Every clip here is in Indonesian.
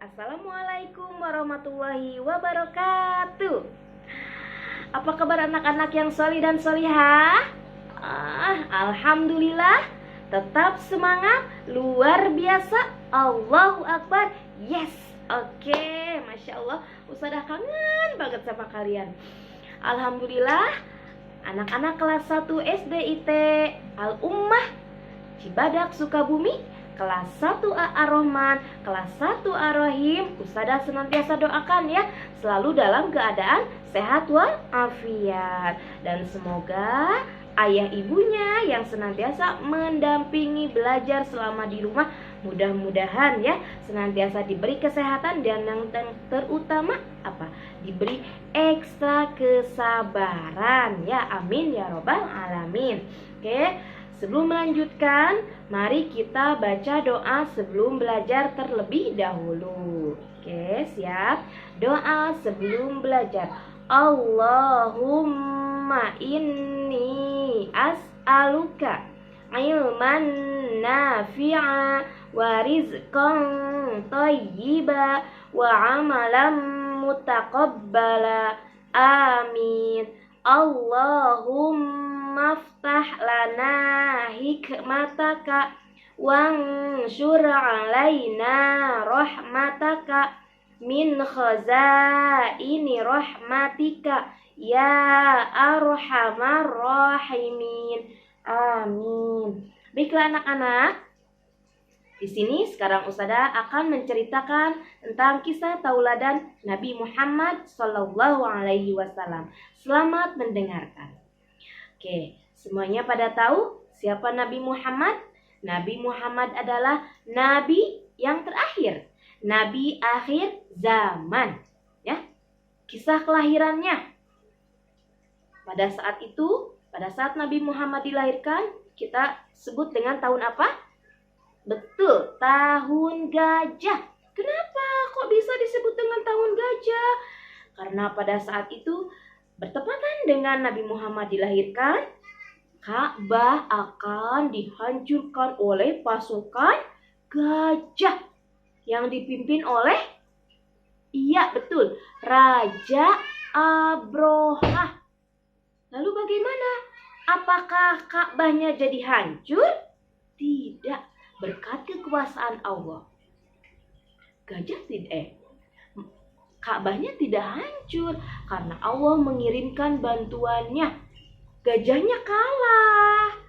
Assalamualaikum warahmatullahi wabarakatuh. Apa kabar anak-anak yang solih dan solihah? Alhamdulillah, tetap semangat, luar biasa. Allahu Akbar. Yes, oke, Masya Allah. Ustazah kangen banget sama kalian. Alhamdulillah, anak-anak kelas 1 SD IT Al-Ummah Cibadak Sukabumi, kelas 1A Ar-Rahman, kelas 1 Ar-Rahim, Ustazah senantiasa doakan ya, selalu dalam keadaan sehat walafiat. Dan semoga ayah ibunya yang senantiasa mendampingi belajar selama di rumah, mudah-mudahan ya senantiasa diberi kesehatan dan yang terutama apa? Diberi ekstra kesabaran ya, amin ya robbal alamin. Oke, sebelum melanjutkan, mari kita baca doa sebelum belajar terlebih dahulu. Oke, siap? Doa sebelum belajar. Allahumma inni as'aluka ilman nafi'a wa rizqan thayyiba wa amalan mutaqabbala. Amin. Allahumma ftah lana hikmataka wanshur alaina rahmataka min khazaini rahmatika ya arhamar rahimin. Amin. Baiklah anak-anak, di sini sekarang Ustazah akan menceritakan tentang kisah tauladan Nabi Muhammad Sallallahu Alaihi Wasallam. Selamat mendengarkan. Oke, semuanya pada tahu siapa Nabi Muhammad? Nabi Muhammad adalah Nabi yang terakhir, Nabi akhir zaman. Ya, kisah kelahirannya. Pada saat itu, pada saat Nabi Muhammad dilahirkan, kita sebut dengan tahun apa? Betul, tahun gajah. Kenapa kok bisa disebut dengan tahun gajah? Karena pada saat itu bertepatan dengan Nabi Muhammad dilahirkan, Ka'bah akan dihancurkan oleh pasukan gajah yang dipimpin oleh, iya betul, Raja Abrohah. Lalu bagaimana? Apakah Ka'bahnya jadi hancur? Tidak, berkat kekuasaan Allah. Ka'bahnya tidak hancur karena Allah mengirimkan bantuannya. Gajahnya kalah.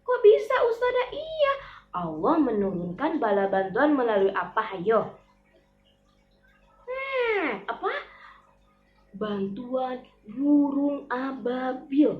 Kok bisa Ustazah? Iya, Allah menurunkan bala bantuan melalui apa? Hayo. Apa? Bantuan burung ababil.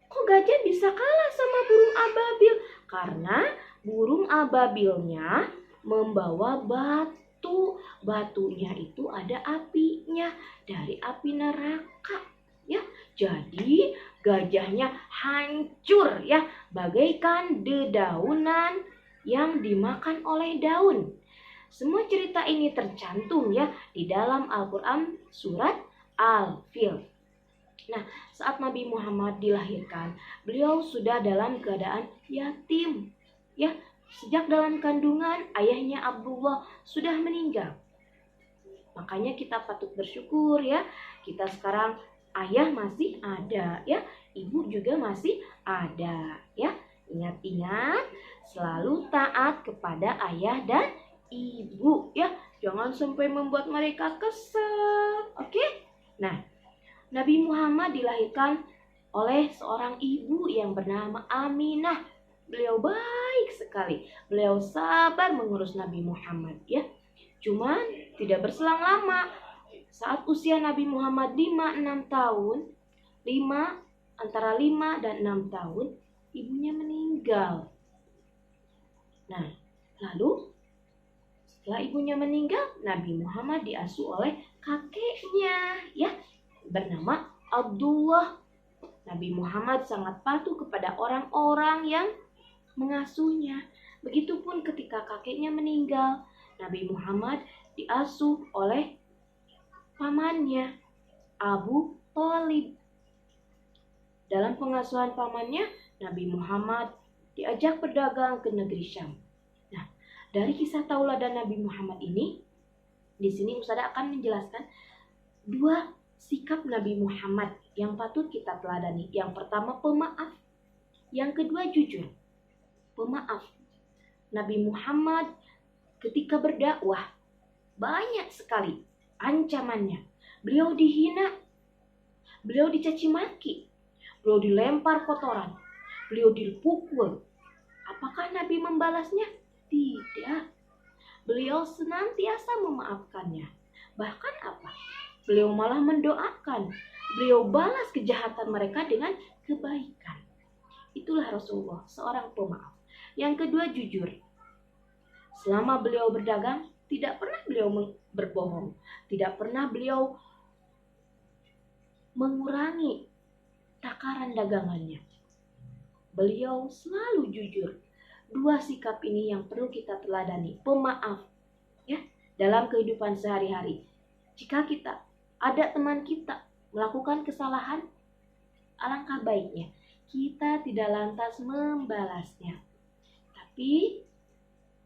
Kok gajah bisa kalah sama burung ababil? Karena burung ababilnya membawa batu. Batunya itu ada apinya, dari api neraka. Ya, jadi gajahnya hancur ya, bagaikan dedaunan yang dimakan oleh daun. Semua cerita ini tercantum ya di dalam Al-Quran surat Al-Fil. Nah, saat Nabi Muhammad dilahirkan, beliau sudah dalam keadaan yatim. Ya, sejak dalam kandungan ayahnya Abdullah sudah meninggal. Makanya kita patut bersyukur ya, kita sekarang ayah masih ada ya, ibu juga masih ada ya. Ingat-ingat, selalu taat kepada ayah dan ibu ya, jangan sampai membuat mereka kesel. Oke? Nah, Nabi Muhammad dilahirkan oleh seorang ibu yang bernama Aminah. Beliau baik sekali, beliau sabar mengurus Nabi Muhammad ya. Cuman tidak berselang lama, saat usia Nabi Muhammad 5-6 tahun, antara 5 dan 6 tahun, ibunya meninggal. Nah, lalu setelah ibunya meninggal, Nabi Muhammad diasuh oleh kakeknya ya, bernama Abdullah. Nabi Muhammad sangat patuh kepada orang-orang yang mengasuhnya. Begitupun ketika kakeknya meninggal, Nabi Muhammad diasuh oleh pamannya, Abu Thalib. Dalam pengasuhan pamannya, Nabi Muhammad diajak berdagang ke negeri Syam. Nah, dari kisah tauladan Nabi Muhammad ini, Di sini Ustazah akan menjelaskan 2 sikap Nabi Muhammad yang patut kita teladani. Yang pertama pemaaf, yang kedua jujur. Pemaaf. Nabi Muhammad ketika berdakwah banyak sekali ancamannya. Beliau dihina, beliau dicaci maki, beliau dilempar kotoran, beliau dipukul. Apakah Nabi membalasnya? Tidak. Beliau senantiasa memaafkannya. Bahkan apa? Beliau malah mendoakan. Beliau balas kejahatan mereka dengan kebaikan. Itulah Rasulullah, seorang pemaaf. Yang kedua jujur. Selama beliau berdagang, tidak pernah beliau berbohong. Tidak pernah beliau mengurangi takaran dagangannya. Beliau selalu jujur. 2 sikap ini yang perlu kita teladani. Pemaaf ya, dalam kehidupan sehari-hari. Jika ada teman kita melakukan kesalahan, alangkah baiknya kita tidak lantas membalasnya, tapi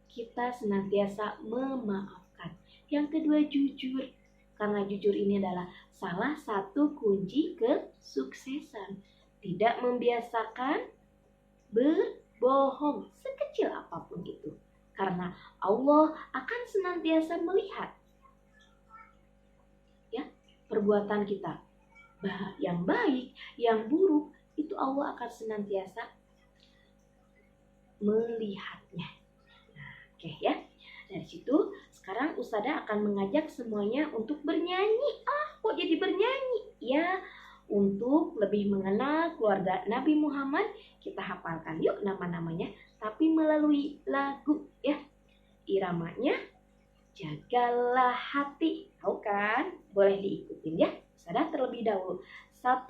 kita senantiasa memaafkan. Yang kedua jujur, karena jujur ini adalah salah satu kunci kesuksesan. Tidak membiasakan berbohong sekecil apapun itu, karena Allah akan senantiasa melihat ya perbuatan kita, yang baik, yang buruk, itu Allah akan senantiasa melihatnya. Nah, oke ya. Dari situ sekarang Ustazah akan mengajak semuanya untuk bernyanyi. Kok jadi bernyanyi? Ya, untuk lebih mengenal keluarga Nabi Muhammad, kita hafalkan yuk nama-namanya, tapi melalui lagu ya. Iramanya Jagalah Hati. Tahu kan? Boleh diikutin ya. Ustazah terlebih dahulu. 1,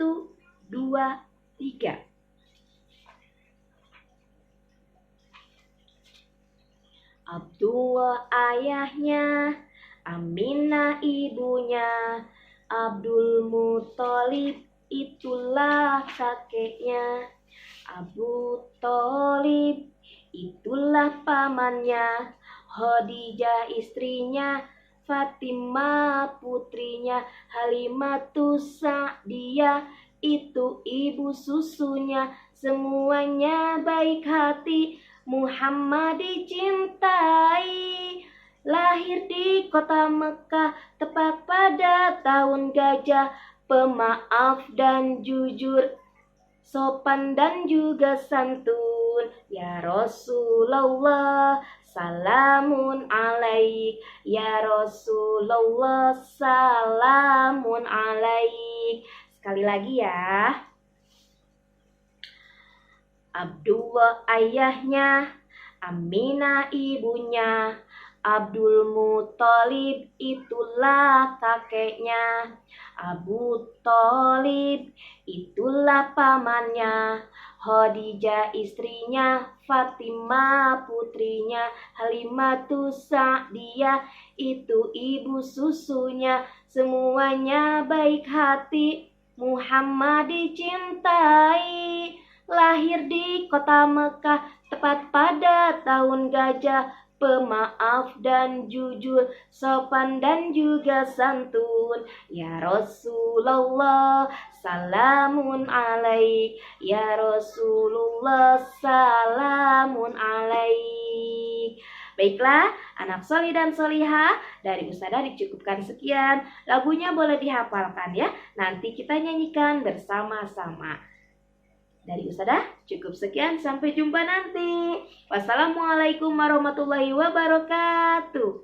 2, 3. Abdullah ayahnya, Aminah ibunya, Abdul Muthalib itulah kakeknya, Abu Thalib itulah pamannya, Khadijah istrinya, Fatimah putrinya, Halimatus Sa'diyah itu ibu susunya. Semuanya baik hati, Muhammad dicintai. Lahir di kota Mekah tepat pada tahun gajah, pemaaf dan jujur, sopan dan juga santun. Ya Rasulullah salamun alaik, ya Rasulullah salamun alaik. Sekali lagi ya. Abdullah ayahnya, Aminah ibunya, Abdul Muthalib itulah kakeknya, Abu Thalib itulah pamannya, Khadijah istrinya, Fatimah putrinya, Halimatus Sa'diyah itu ibu susunya. Semuanya baik hati, Muhammad dicintai. Lahir di kota Mekah tepat pada tahun gajah, pemaaf dan jujur, sopan dan juga santun. Ya Rasulullah salamun alaik, ya Rasulullah salamun alaik. Baiklah, anak solih dan solihah, dari Ustazah dicukupkan sekian. Lagunya boleh dihafalkan ya. Nanti kita nyanyikan bersama-sama. Dari Ustazah cukup sekian, sampai jumpa nanti. Wassalamualaikum warahmatullahi wabarakatuh.